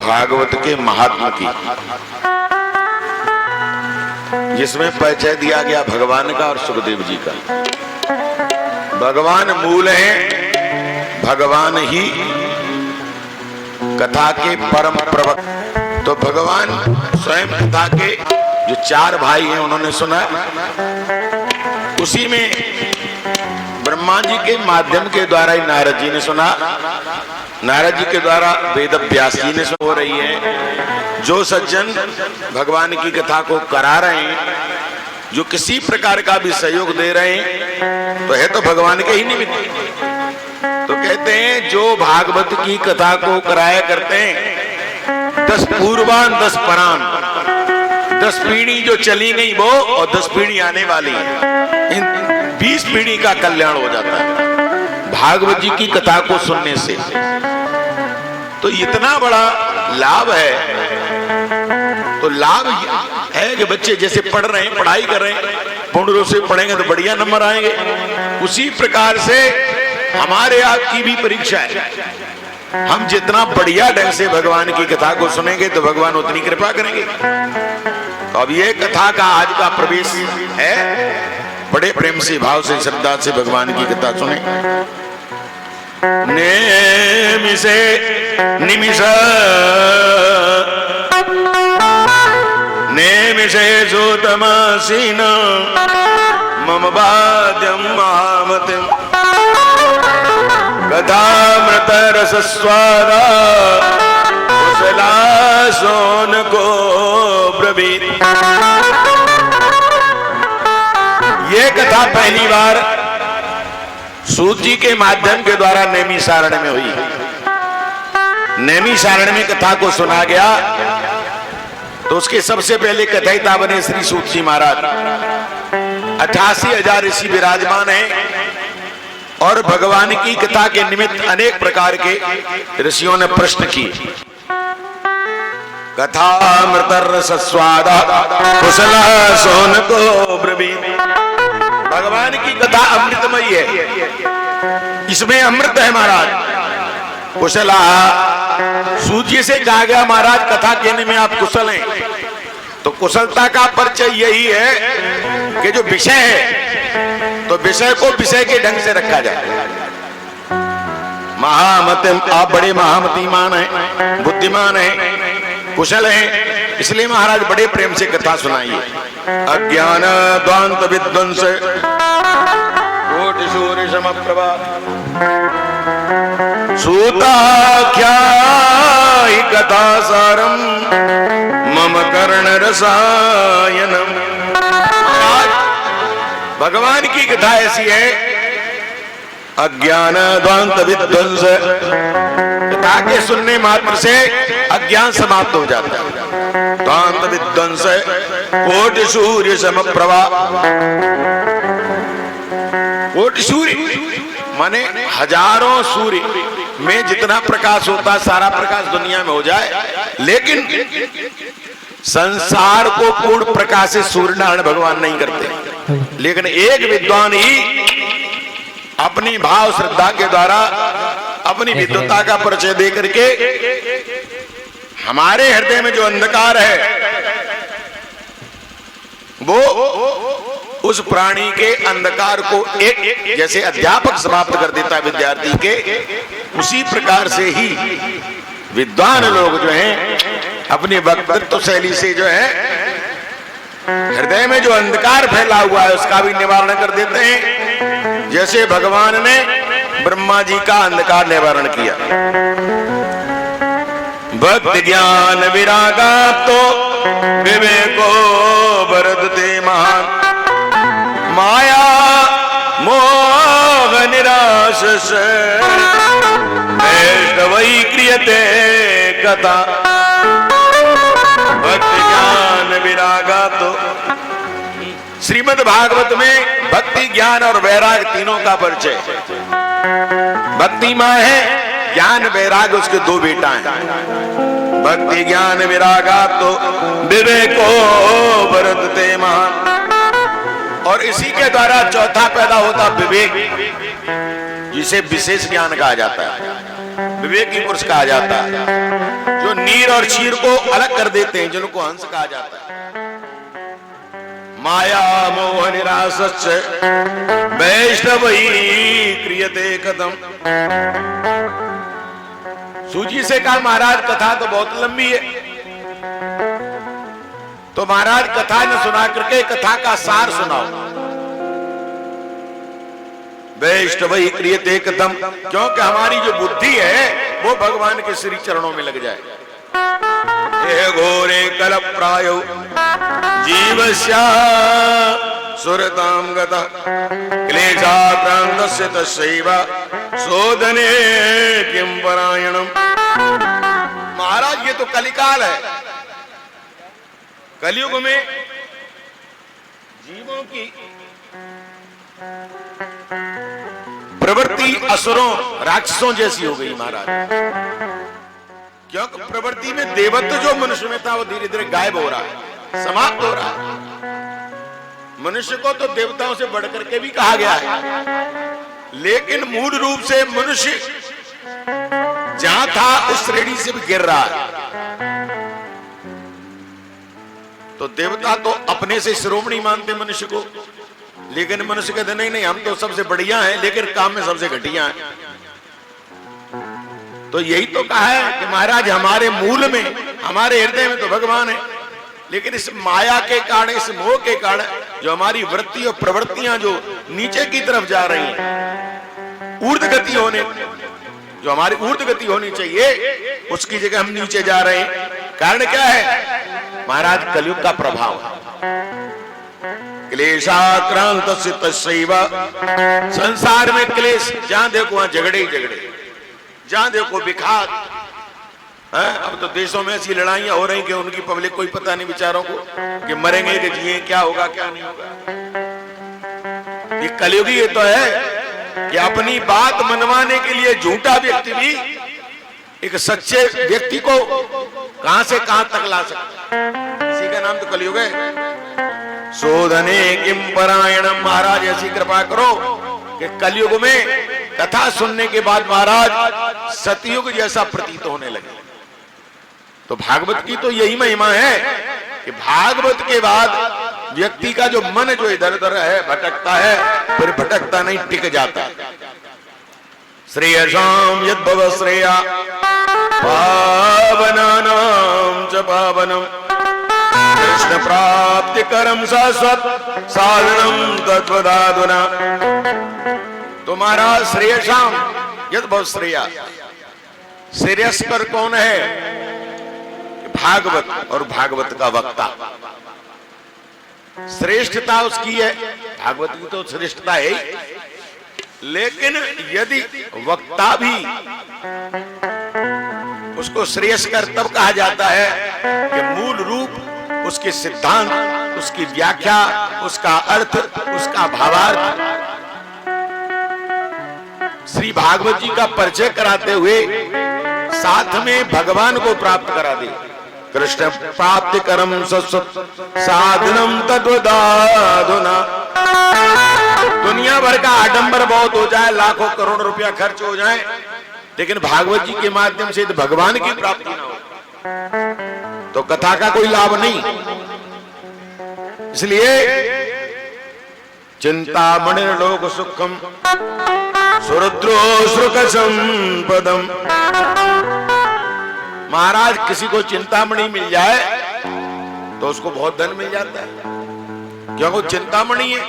भागवत के महात्मा की, जिसमें परिचय दिया गया भगवान का और सुखदेव जी का। भगवान मूल हैं, भगवान ही कथा के परम प्रवक्ता। तो भगवान स्वयं कथा के जो चार भाई हैं उन्होंने सुना, उसी में ब्रह्मा जी के माध्यम के द्वारा ही नारद जी ने सुना, नारद जी के द्वारा वेद व्यास जी ने हो रही है। जो सज्जन भगवान की कथा को करा रहे हैं, जो किसी प्रकार का भी सहयोग दे रहे हैं, तो है तो भगवान के ही निमित्त। तो कहते हैं जो भागवत की कथा को कराया करते हैं, 10 पूर्वान 10 परान, 10 पीढ़ी जो चली गई वो और 10 पीढ़ी आने वाली है, इन 20 पीढ़ी का कल्याण हो जाता है भागवत जी की कथा को सुनने से। तो इतना बड़ा लाभ है। तो लाभ है कि बच्चे जैसे पढ़ रहे हैं, पढ़ाई कर रहे हैं, पूर्ण रूप से पढ़ेंगे तो बढ़िया नंबर आएंगे। उसी प्रकार से हमारे आपकी भी परीक्षा है। हम जितना बढ़िया ढंग से भगवान की कथा को सुनेंगे तो भगवान उतनी कृपा करेंगे। तो अब ये कथा का आज का प्रवेश है, बड़े प्रेम से, भाव से, श्रद्धा से भगवान की कथा सुने। नेमिषे निमिष नेमिषे सूतमासीन मम वाद्यं महामतिं कथामृत रसस्वादा कुशलासोन को ब्रवीत। ये कथा पहली बार सूत जी के माध्यम के द्वारा नैमिषारण्य में हुई। नैमिषारण्य में कथा को सुना गया तो उसके सबसे पहले कथयिता बने श्री सूत जी महाराज। 88,000 ऋषि विराजमान हैं और भगवान की कथा के निमित्त अनेक प्रकार के ऋषियों ने प्रश्न किए। कथा मृत रसस्वादा कुशला सोन को ब्रवीत। भगवान की कथा अमृतमयी है, इसमें अमृत है महाराज। कुशला सूत जी से कहा गया महाराज कथा कहने में आप कुशल हैं, तो कुशलता का परिचय यही है कि जो विषय है तो विषय को विषय के ढंग से रखा जाए। महामतिम, आप बड़े महामतीमान हैं, बुद्धिमान हैं, कुशल हैं, इसलिए महाराज बड़े प्रेम से कथा सुनाइए। अज्ञान द्वांत विध्वंस कोटि सूर्य समप्रभा सूताख्या कथा सारम मम कर्ण रसायनम। भगवान की कथा ऐसी है, अज्ञान द्वांत विध्वंस, कथा के सुनने मात्र से अज्ञान समाप्त हो जाता है। द्वांत विध्वंस कोटि सूर्य समप्रभा। कोटि सूर्य माने हजारों सूर्य में जितना प्रकाश होता है सारा प्रकाश दुनिया में हो जाए, लेकिन संसार को पूर्ण प्रकाश से सूर्य नारायण भगवान नहीं करते। लेकिन एक विद्वान ही अपनी भाव श्रद्धा के द्वारा अपनी विद्वता का परिचय दे करके हमारे हृदय में जो अंधकार है वो उस प्राणी के अंधकार को एक जैसे अध्यापक समाप्त कर देता है विद्यार्थी के, उसी प्रकार से ही विद्वान लोग जो हैं अपनी वक्तृत्व शैली से जो है हृदय में जो अंधकार फैला हुआ है उसका भी निवारण कर देते हैं, जैसे भगवान ने ब्रह्मा जी का अंधकार निवारण किया। भक्ति ज्ञान विरागा तो विवेको वरदते महान माया मोह निराश से वही क्रियते कथा। भक्ति ज्ञान विरागा तो श्रीमद् भागवत में भक्ति ज्ञान और वैराग तीनों का परिचय। भक्ति मां है, ज्ञान वैराग उसके 2 बेटा हैं। भक्ति ज्ञान विरागा तो विवेको वरदते महान, और इसी के द्वारा चौथा पैदा होता विवेक, जिसे विशेष ज्ञान कहा जाता है। विवेकी पुरुष कहा जाता है, जो नीर और क्षीर को अलग कर देते हैं, जिनको हंस कहा जाता है। माया मोह निरासच वैष्णवई क्रियते कदम। सूजी से कहा महाराज कथा तो बहुत लंबी है, तो महाराज कथा न सुना करके कथा का सार सुनाओ। वैष्णवई क्रियते कदम, क्योंकि हमारी जो बुद्धि है वो भगवान के श्री चरणों में लग जाए। ये घोरे कल प्रायो जीवस्या सुरताम गता क्लेशाक्रांतस्य तस्यैव शोधने किं परायणम। महाराज ये तो कलिकाल है, कलयुग में जीवों की प्रवृत्ति असुरों राक्षसों जैसी हो गई महाराज, क्योंकि प्रवृत्ति में देवत्व जो मनुष्य में था वो धीरे धीरे गायब हो रहा है, समाप्त हो रहा है। मनुष्य को तो देवताओं से बढ़कर के भी कहा गया है, लेकिन मूल रूप से मनुष्य जहां था उस श्रेणी से भी गिर रहा है। तो देवता तो अपने से श्रोमणी मानते मनुष्य को, लेकिन मनुष्य कहते नहीं नहीं हम तो सबसे बढ़िया हैं, लेकिन काम में सबसे घटिया हैं। तो यही तो कहा है कि महाराज हमारे मूल में, हमारे हृदय में तो भगवान है, लेकिन इस माया के कारण, इस मोह के कारण जो हमारी वृत्ति और प्रवृत्तियां जो नीचे की तरफ जा रही हैं, ऊर्ध्व गति होने, जो हमारी ऊर्ध्व गति होनी चाहिए उसकी जगह हम नीचे जा रहे हैं। कारण क्या है महाराज? कलयुग का प्रभाव है। क्लेशाक्रांतस्य तस्यैव, संसार में क्लेश जहां देखो वहां झगड़े ही झगड़े, जहां देखो विखात। अब तो देशों में ऐसी लड़ाइयां हो रही कि उनकी पब्लिक कोई पता नहीं बेचारों को कि मरेंगे कि जिए, क्या होगा क्या नहीं होगा। ये कलयुगी ये तो है कि अपनी बात मनवाने के लिए झूठा व्यक्ति भी एक सच्चे व्यक्ति को कहां से कहां तक ला सकता है। इसी का नाम तो कलयुग है। शोधने किम परायणम। महाराज ऐसी कृपा करो कि कलयुग में कथा सुनने के बाद महाराज सतयुग जैसा प्रतीत होने लगे। तो भागवत की तो यही महिमा है कि भागवत के बाद व्यक्ति का जो मन जो इधर उधर है भटकता है, फिर भटकता नहीं, टिक जाता है। श्रेयसाम यद्भव श्रेया पावनानां च पावनम कृष्ण प्राप्ति करम शाश्वत साधनम तत्वदाधुना। तो महाराज श्रेयसाम यद्भव श्रेया, श्रेयस्कर कौन है? भागवत और भागवत का वक्ता। श्रेष्ठता उसकी है, भागवत की तो श्रेष्ठता है ही, लेकिन यदि वक्ता भी उसको श्रेयस्कर तब कहा जाता है कि मूल रूप, उसके सिद्धांत, उसकी व्याख्या, उसका अर्थ, उसका भावार्थ श्री भागवत जी का परिचय कराते हुए साथ में भगवान को प्राप्त करा दे। कृष्ण प्राप्ति करम साधनम तद्वदाधुना। दुनिया भर का आडंबर बहुत हो जाए, लाखों करोड़ रुपया खर्च हो जाए, लेकिन भागवत जी के माध्यम से भगवान की प्राप्ति ना हो तो कथा का कोई लाभ नहीं। इसलिए चिंतामणि लोक सुखम सुरुद्रो श्रुक संपदम। महाराज किसी को चिंतामणि मिल जाए तो उसको बहुत धन मिल जाता है, क्योंकि चिंतामणि है।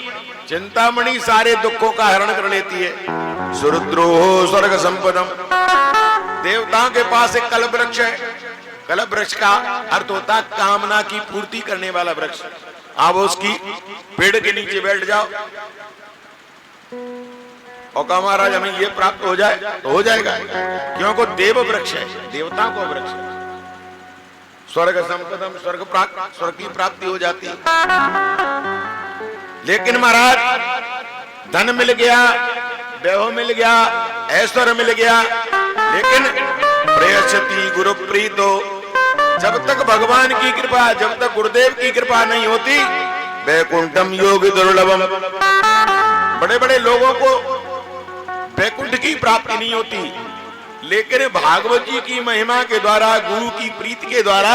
चिंतामणि सारे दुखों का हरण कर लेती है। सुरुद्रो स्वर्ग संपदम। देवताओं के पास एक कल्प वृक्ष है। कल्प वृक्ष का अर्थ होता है कामना की पूर्ति करने वाला वृक्ष। आप उसकी पेड़ के नीचे बैठ जाओ और कहा महाराज हमें ये प्राप्त हो जाए तो हो जाएगा, क्योंकि देव वृक्ष है, देवताओं का वृक्ष है। स्वर्ग संपदम, स्वर्ग की प्राप्ति हो जाती है। लेकिन महाराज धन मिल गया, वैभव मिल गया, ऐश्वर्य मिल गया, लेकिन प्रेयस्यति गुरु प्रीतो, जब तक भगवान की कृपा, जब तक गुरुदेव की कृपा नहीं होती, वैकुंठम योगी दुर्लभम। बड़े बड़े लोगों को वैकुंठ की प्राप्ति नहीं होती, लेकिन भागवत जी की महिमा के द्वारा, गुरु की प्रीति के द्वारा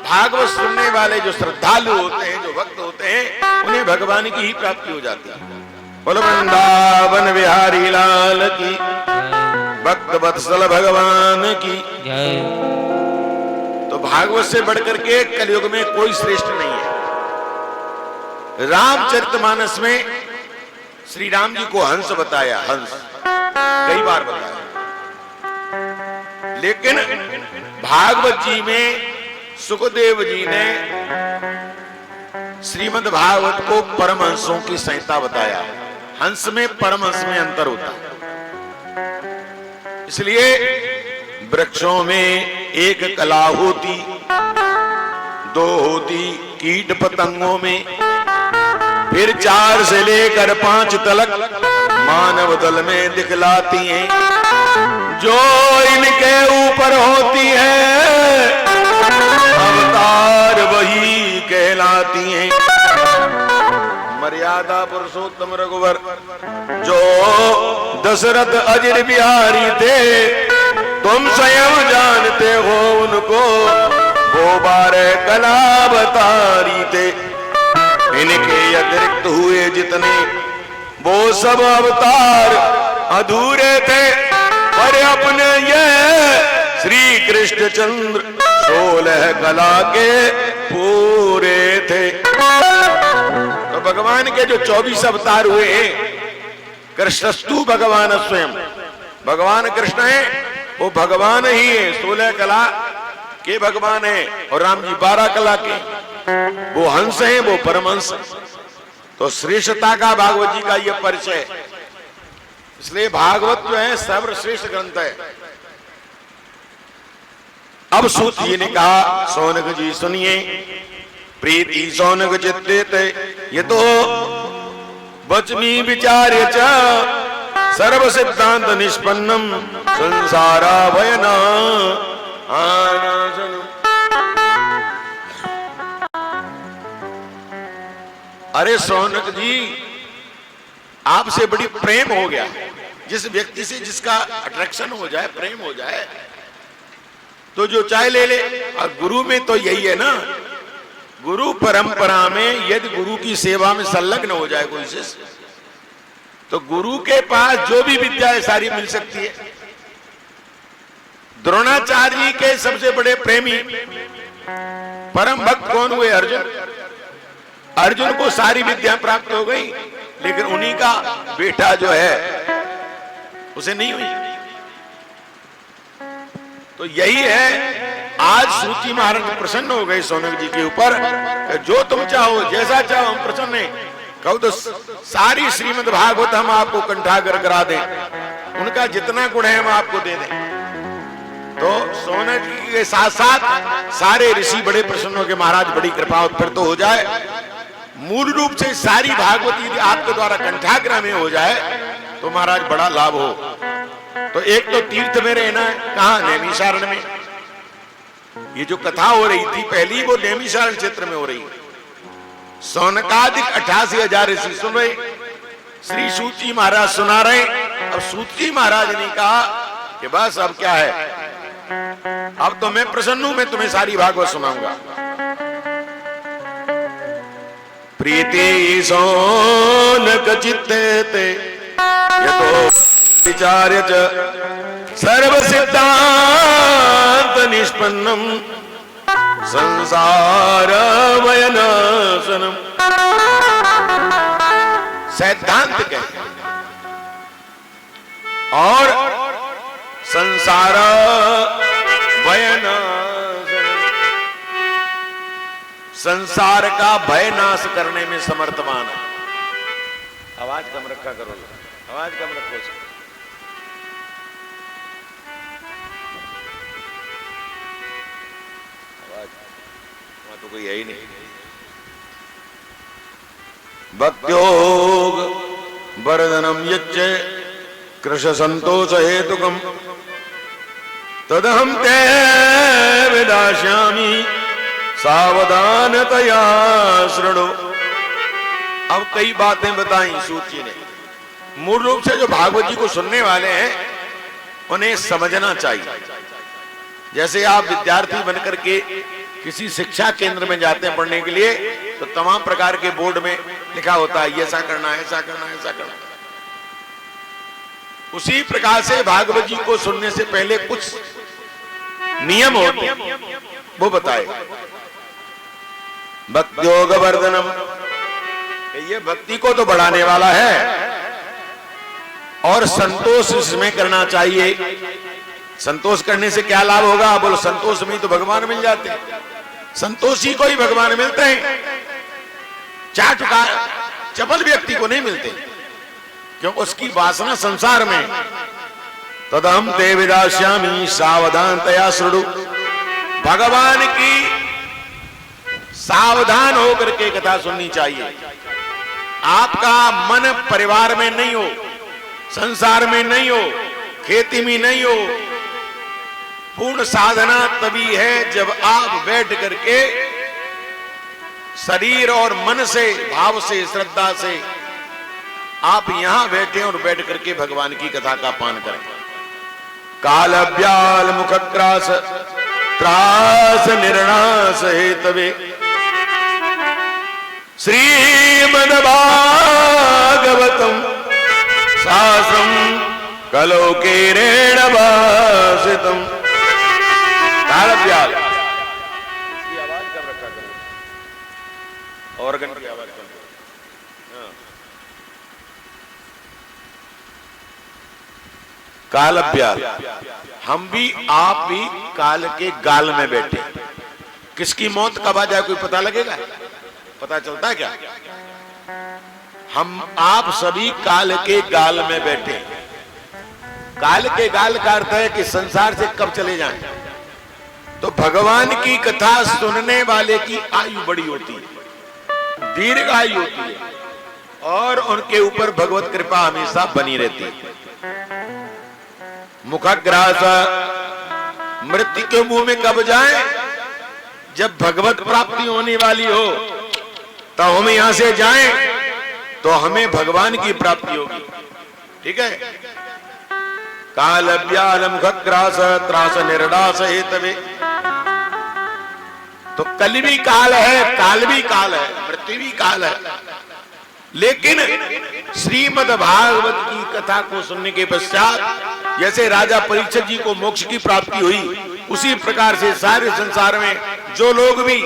भागवत सुनने वाले जो श्रद्धालु होते हैं, जो भक्त होते हैं, उन्हें भगवान की ही प्राप्ति हो जाती है। बोलो वृंदावन बिहारी लाल की, भक्त वत्सल भगवान की। तो भागवत से बढ़कर के कलयुग में कोई श्रेष्ठ नहीं है। रामचरितमानस में श्री राम जी को हंस बताया, हंस कई बार बताया, लेकिन भागवत जी में सुखदेव जी ने श्रीमद् भागवत को परमहंसों की संहिता बताया। हंस में परमहंस में अंतर होता है। इसलिए वृक्षों में एक कला होती, दो होती कीट पतंगों में, फिर 4 से लेकर 5 तलक मानव दल में दिखलाती हैं। जो इनके ऊपर होती है अवतार वही कहलाती हैं। मर्यादा पुरुषोत्तम रघुवर जो दशरथ अजर बिहारी थे, तुम स्वयं जानते हो उनको, वो 12 कला अवतारी थे। इनके अतिरिक्त हुए जितने वो सब अवतार अधूरे थे, पर अपने ये श्री कृष्ण चंद्र 16 कला के पूरे थे। तो भगवान के जो 24 अवतार हुए हैं, कृष्णस्तु भगवान स्वयं, भगवान कृष्ण है, वो भगवान ही है, 16 कला के भगवान है, और राम जी 12 कला के, वो हंस है, वो परमहंस। तो श्रेष्ठता का भागवत जी का यह परिचय। इसलिए भागवत जो है सर्वश्रेष्ठ ग्रंथ है। अब सूत जी ने कहा, सौनक जी सुनिए, प्रीति सौनक चित्ते ये तो वचमी विचार्य च सर्व सिद्धांत निष्पन्नम संसारा भयना आनाशनम। अरे सौनक जी, आपसे बड़ी प्रेम हो गया। जिस व्यक्ति से जिसका अट्रैक्शन हो जाए, प्रेम हो जाए, तो जो चाहे ले ले। और गुरु में तो यही है ना, गुरु परंपरा में यदि गुरु की सेवा में संलग्न हो जाए कोई शिष्य, तो गुरु के पास जो भी विद्या है सारी मिल सकती है। द्रोणाचार्य जी के सबसे बड़े प्रेमी परम भक्त कौन हुए? अर्जुन। अर्जुन को सारी विद्या प्राप्त हो गई, लेकिन उन्हीं का बेटा जो है उसे नहीं हुई। तो यही है, आज सूची महाराज प्रसन्न हो गए सौनक जी के ऊपर, जो तुम चाहो, जैसा चाहो, हम प्रसन्न हैं। कहो तो सारी श्रीमद् भागवत हम आपको कंठाग्र करा दें, उनका जितना गुण है हम आपको दे दें। तो सौनक जी के साथ साथ सारे ऋषि बड़े प्रसन्न हो के, महाराज बड़ी कृपा उत्पन्न तो हो जाए। मूल रूप से सारी भागवत यदि आपके द्वारा कंठाग्र में हो जाए तो महाराज बड़ा लाभ हो। तो एक तो तीर्थ में रहना है, कहा? नैमिषारण्य में। ये जो कथा हो रही थी पहली, वो नैमिषारण्य क्षेत्र में हो रही है। सौनकादिक 88,000 ऋषि सुन रहे, श्री सूत जी महाराज सुना रहे। अब सूत जी महाराज ने कहा कि बस अब क्या है, अब तो मैं प्रसन्न हूं, मैं तुम्हें सारी भागवत सुनाऊंगा। प्रीति सौनक चित्ते यतो विचार्य च सर्व सिद्धांत निष्पन्नम संसार वयनाशनम। सिद्धांत कहते और संसार वयनाशनम, संसार का भय नाश करने में समर्थमान है। आवाज कम रखा करो, आवाज कम रखो। आवाज वहां तो कोई है ही नहीं। भक्त्योग वर्धनम यच्च कृष संतोष हेतुकम तदहम ते विदास्यामि सावधानतया शृणु। अब कई बातें बताई सूत जी ने। मूल रूप से जो भागवत जी को सुनने वाले हैं उन्हें समझना चाहिए। जैसे आप विद्यार्थी बनकर के किसी शिक्षा केंद्र में जाते हैं पढ़ने के लिए, तो तमाम प्रकार के बोर्ड में लिखा होता है ये ऐसा करना है, ऐसा करना है, ऐसा करना है। उसी प्रकार से भागवत जी को सुनने से पहले कुछ नियम होते हैं, वो बताए। भक्ति योग वर्धनम, ये भक्ति को तो बढ़ाने वाला है और संतोष इसमें करना चाहिए। संतोष करने से क्या लाभ होगा? बोलो संतोष में तो भगवान मिल जाते हैं, संतोषी को ही भगवान मिलते हैं, चाटुकार चपल व्यक्ति को नहीं मिलते, क्योंकि उसकी वासना संसार में। तदहम ते विदास्यामि सावधान तया श्रुणु, भगवान की सावधान होकर के कथा सुननी चाहिए। आपका मन परिवार में नहीं हो, संसार में नहीं हो, खेती में नहीं हो। पूर्ण साधना तभी है जब आप बैठ करके शरीर और मन से, भाव से, श्रद्धा से आप यहां बैठे और बैठ करके भगवान की कथा का पान करें। काल ब्याल मुखक्रास त्रास निर्णास हेतवे श्रीमद् भागवतम शास्त्रम कलोकेरेण भासितम। काल ब्याल, इसकी आवाज कब रखा करो, ऑर्गन की आवाज कम। काल ब्याल, हम भी आप भी काल के गाल में बैठे। किसकी मौत कब आ जाए कोई पता लगेगा? पता चलता है क्या? हम आप सभी काल के गाल में बैठे। काल के गाल का अर्थ है कि संसार से कब चले जाएं। तो भगवान की कथा सुनने वाले की आयु बड़ी होती है, दीर्घ आयु होती है, और उनके ऊपर भगवत कृपा हमेशा बनी रहती है। मुखग्रास, मृत्यु के मुंह में कब जाए? जब भगवत प्राप्ति होने वाली हो, तो हम यहां से जाएं तो हमें भगवान की प्राप्ति होगी। ठीक है। काल ब्याल मुखग्रास त्रास निर्णास हेतवे, तो कल भी काल है, काल भी काल है, मृत्यु भी काल है। लेकिन श्रीमद् भागवत की कथा को सुनने के पश्चात जैसे राजा परीक्षित जी को मोक्ष की प्राप्ति हुई, उसी प्रकार से सारे संसार में जो लोग भी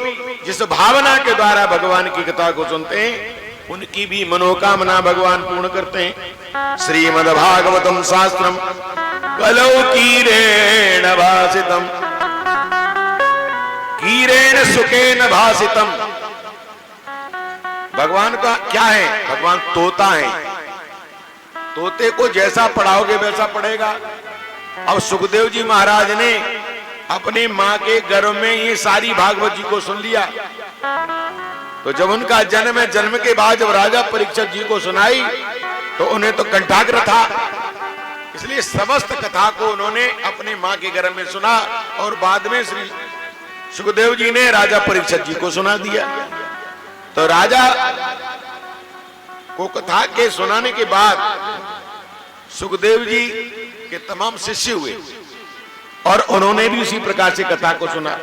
जिस भावना के द्वारा भगवान की कथा को सुनते हैं, उनकी भी मनोकामना भगवान पूर्ण करते हैं। श्रीमद् भागवतम शास्त्रम कलौकीरेण भासितम, कीरेण सुखेन भासितम। भगवान का क्या है? भगवान तोता है। तोते को जैसा पढ़ाओगे वैसा पढ़ेगा। अब सुखदेव जी महाराज ने अपने मां के गर्भ में ये सारी भागवत जी को सुन लिया, तो जब उनका जन्म है, जन्म के बाद जब राजा परीक्षित जी को सुनाई तो उन्हें तो कंठाग्र था, इसलिए समस्त कथा को उन्होंने अपने मां के गर्भ में सुना और बाद में श्री सुखदेव जी ने राजा परीक्षित जी को सुना दिया। तो राजा को कथा के सुनाने के बाद सुखदेव जी के तमाम शिष्य हुए और उन्होंने भी उसी प्रकार से कथा को सुना।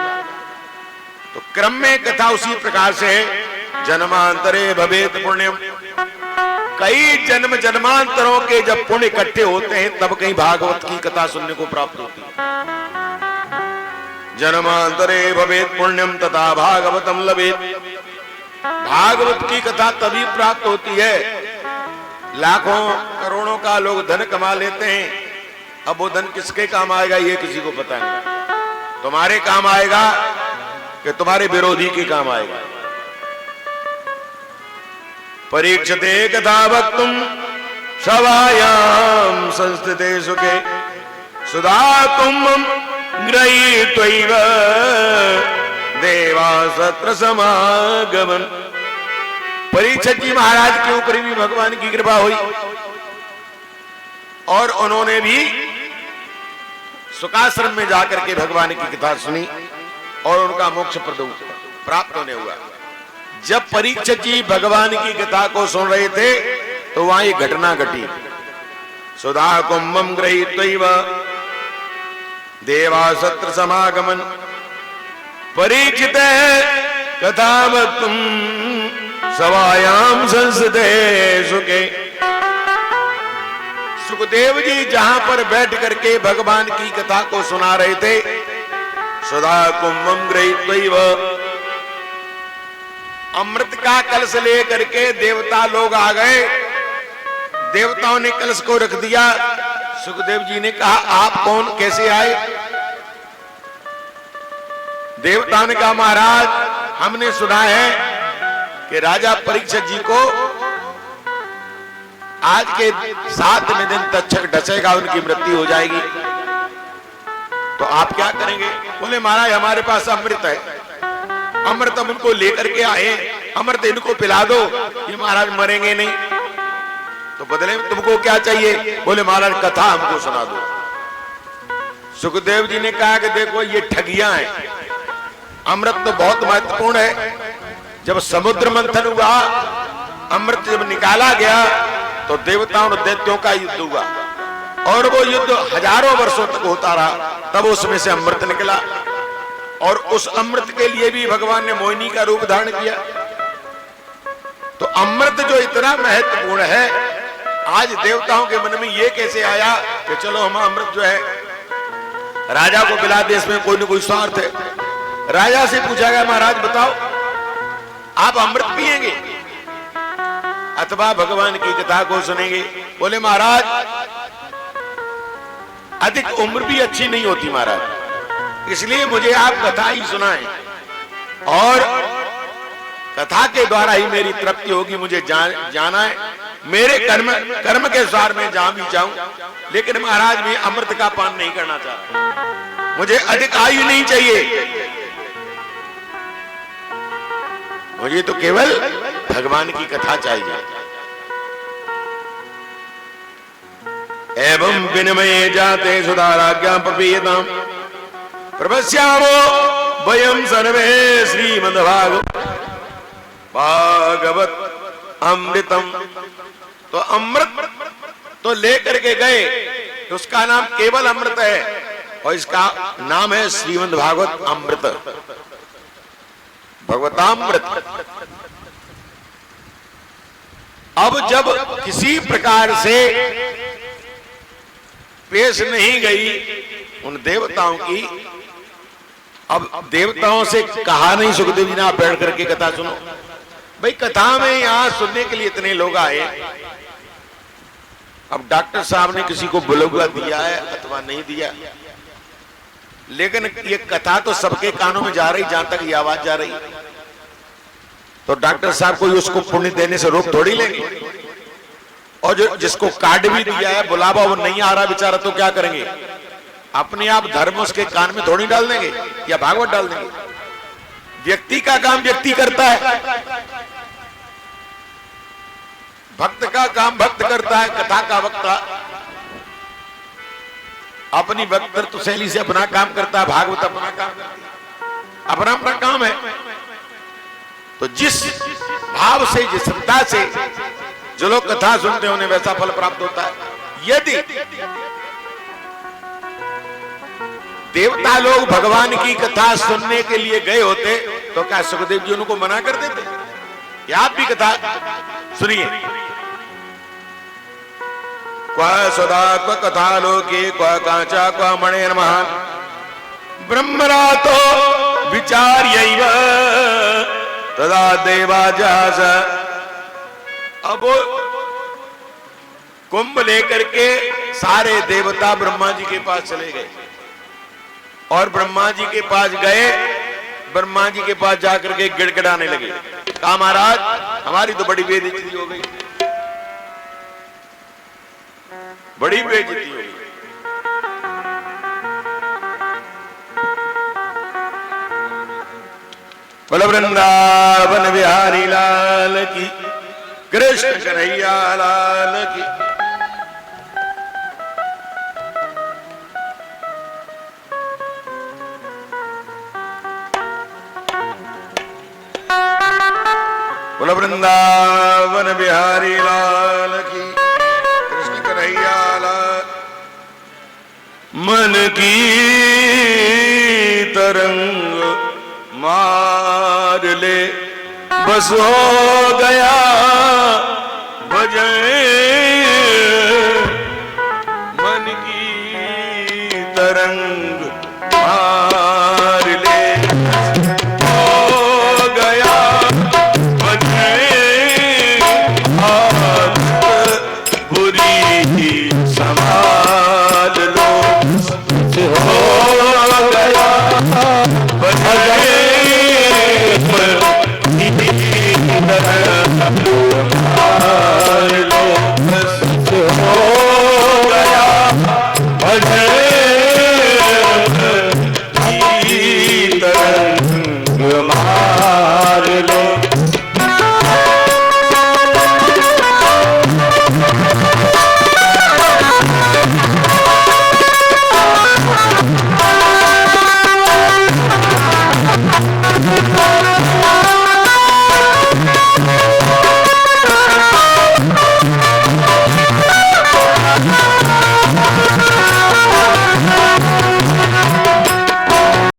तो क्रम में कथा उसी प्रकार से है। जन्मांतरे भवेत पुण्यम, कई जन्म जन्मांतरों के जब पुण्य इकट्ठे होते हैं तब कहीं भागवत की कथा सुनने को प्राप्त होती है। जन्मांतरे भवेत पुण्यम तथा भागवतम लभेत, भागवत की कथा तभी प्राप्त होती है। लाखों करोड़ों का लोग धन कमा लेते हैं, अब वो धन किसके काम आएगा ये किसी को पता नहीं। तुम्हारे काम आएगा कि तुम्हारे विरोधी के काम आएगा। परीक्षते कथा वक्तुम सभायाम संस्थिते सुखे सुधा कुंभम गृहीत्वैव देवा सत्र समागमन। परीक्षित जी महाराज के ऊपर भी भगवान की कृपा हुई और उन्होंने भी सुखाश्रम में जाकर के भगवान की कथा सुनी और उनका मोक्ष प्राप्त होने हुआ। जब परीक्षित जी भगवान की कथा को सुन रहे थे तो वहां एक घटना घटी। सुधा कुंभम गृहीत्वैव देवासत्र समागमन परीक्षित कथा तुम सवायाम संसदे सुखे। सुखदेव जी जहां पर बैठ करके भगवान की कथा को सुना रहे थे, सुधा कुंभम गृहीत्वैव, अमृत का कलश लेकर के देवता लोग आ गए। देवताओं ने कलश को रख दिया। सुखदेव जी ने कहा, आप कौन, कैसे आए? देवताओं ने कहा, महाराज हमने सुना है कि राजा परीक्षित जी को आज के 7वें दिन तक्षक डसेगा, उनकी मृत्यु हो जाएगी, तो आप क्या करेंगे? बोले, महाराज हमारे पास अमृत है, अमृत हम उनको लेकर के आए, अमृत इनको पिला दो, ये महाराज मरेंगे नहीं। तो बदले में तुमको क्या चाहिए? बोले, महाराज कथा हमको सुना दो। सुखदेव जी ने कहा कि देखो ये ठगियां हैं, अमृत तो बहुत महत्वपूर्ण है। जब समुद्र मंथन हुआ, अमृत जब निकाला गया तो देवताओं और दैत्यों का युद्ध हुआ, और वो युद्ध हजारों वर्षों तक होता रहा, तब उसमें से अमृत निकला। और उस अमृत के लिए भी भगवान ने मोहिनी का रूप धारण किया। तो अमृत जो इतना महत्वपूर्ण है, आज देवताओं के मन में ये कैसे आया कि चलो हम अमृत जो है राजा को पिला दे, इसमें कोई न कोई स्वार्थ है। राजा से पूछा गया, महाराज बताओ आप अमृत पिएंगे अथवा भगवान की कथा को सुनेंगे? बोले, महाराज अधिक उम्र भी अच्छी नहीं होती महाराज, इसलिए मुझे आप कथा ही सुनाएं, और कथा के द्वारा ही मेरी तृप्ति होगी। मुझे जाना है, मेरे कर्म के अनुसार मैं जहां भी जाऊं, लेकिन महाराज मैं अमृत का पान नहीं करना चाहता, मुझे अधिक आयु नहीं चाहिए, मुझे तो केवल भगवान की कथा चाहिए। एवं विनिमये जाते सुधाराज्ञा पपीयताम प्रपश्यामो वयम सर्वे भागवत अमृतम। तो अमृत तो लेकर के गए, तो उसका नाम केवल अमृत है, और इसका नाम है श्रीमद् भागवत अमृत, भगवतामृत। अब जब किसी प्रकार से पेश नहीं गई उन देवताओं की, अब देवताओं से कहा नहीं सुखदेव जी ने, आप बैठ करके कथा सुनो। भाई कथा में यहां सुनने के लिए इतने लोग आए, अब डॉक्टर साहब ने किसी को बुलवा दिया है अथवा नहीं दिया, लेकिन ये कथा तो सबके कानों में जा रही, जहां तक ये आवाज जा रही, तो डॉक्टर साहब कोई उसको पुण्य देने से रोक थोड़ी लेंगे। और जो जिसको कार्ड भी दिया है बुलावा, वो नहीं आ रहा बेचारा, तो क्या करेंगे? अपने आप धर्म उसके कान में थोड़ी डाल देंगे या भागवत डाल देंगे। व्यक्ति का काम व्यक्ति करता है, भक्त का काम भक्त करता है, कथा का वक्ता अपनी वक्तृत्व शैली से अपना काम करता है, भागवत अपना काम करता है, अपना अपना काम है। तो जिस भाव से, जिस श्रद्धा से जो लोग कथा सुनते हैं उन्हें वैसा फल प्राप्त होता है। यदि देवता लोग भगवान की कथा सुनने के लिए गए होते तो क्या सुखदेव जी उनको मना कर देते? या आप भी कथा सुनिए। क्व सदा क्व कथा लोके क्व कांचा क्व मणेर महान ब्रह्मरातो विचार्यैव तदा देवाजास। अब कुंभ लेकर के सारे देवता ब्रह्मा जी के पास चले गए, और ब्रह्मा जी के पास गए, ब्रह्मा जी के पास जाकर के गिड़गिड़ाने लगे, कहा महाराज हमारी तो बड़ी बेइज्जती हो गई, बड़ी बेइज्जती हो गई। बोल वृंदावन बिहारी लाल की, कृष्ण कन्हैया लाल की। बोल वृंदावन बिहारी लाल की, कृष्ण कन्हैया लाल। मन की तरंग मार ले, बस हो गया भजन मन की तरंग मार ले, हो गया भजन आदत बुरी संभाल लो, हो गया भजन मार लो, हो गया भजन की तरंग मार लो। Oh